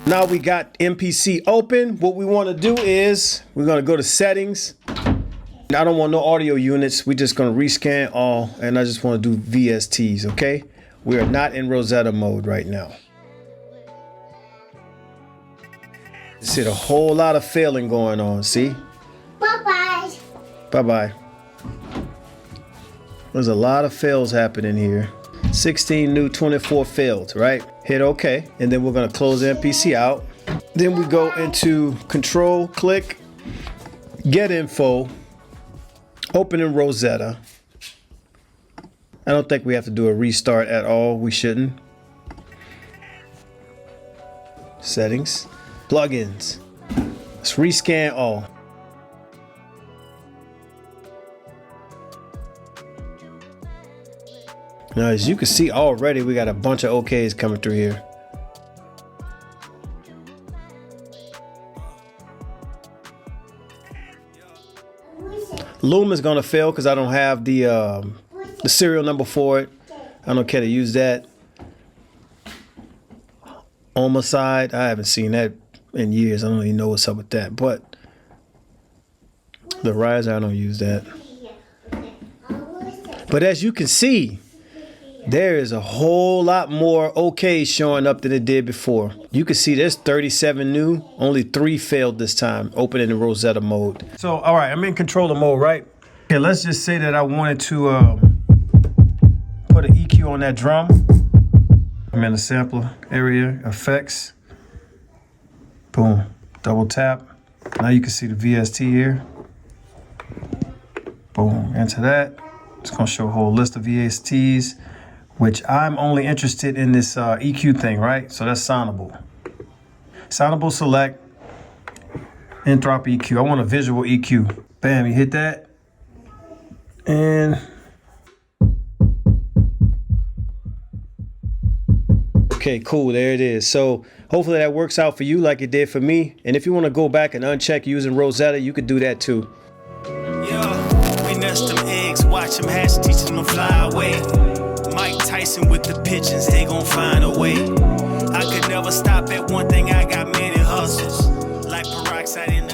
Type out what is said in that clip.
Now we got MPC open. What we want to do is we're going to go to settings. I don't want no audio units. We're just going to rescan all, and I just want to do VSTs, okay? We are not in Rosetta mode right now. See a whole lot of failing going on, see? Bye-bye. Bye-bye. There's a lot of fails happening here. 16 new, 24 failed, right? Hit OK, and then we're gonna close MPC out. Then we go into Control, click, Get Info, open in Rosetta. I don't think we have to do a restart at all. We shouldn't. Settings, plugins. Let's rescan all. Now, as you can see already, we got a bunch of OKs coming through here. Loom is gonna fail because I don't have the serial number for it. I don't care to use that. Homicide, I haven't seen that in years. I don't even know what's up with that. But the riser, I don't use that. But as you can see, there is a whole lot more OKs showing up than it did before. You can see there's 37 new, only 3 failed this time, opening in Rosetta mode. So, all right, I'm in controller mode, right? Okay, let's just say that I wanted to put an EQ on that drum. I'm in the sampler area, effects. Boom, double tap. Now you can see the VST here. Boom, into that. It's gonna show a whole list of VSTs, which I'm only interested in this EQ thing, right? So that's soundable. Soundable select, Enthrop EQ. I want a visual EQ. Bam, you hit that. And okay, cool, there it is. So hopefully that works out for you like it did for me. And if you want to go back and uncheck using Rosetta, you could do that too. Yeah, we nest them eggs, watch them hatch, teach them to fly away. Mike Tyson with the pigeons, they gon' find a way. I could never stop at one thing, I got many hustles. Like peroxide in the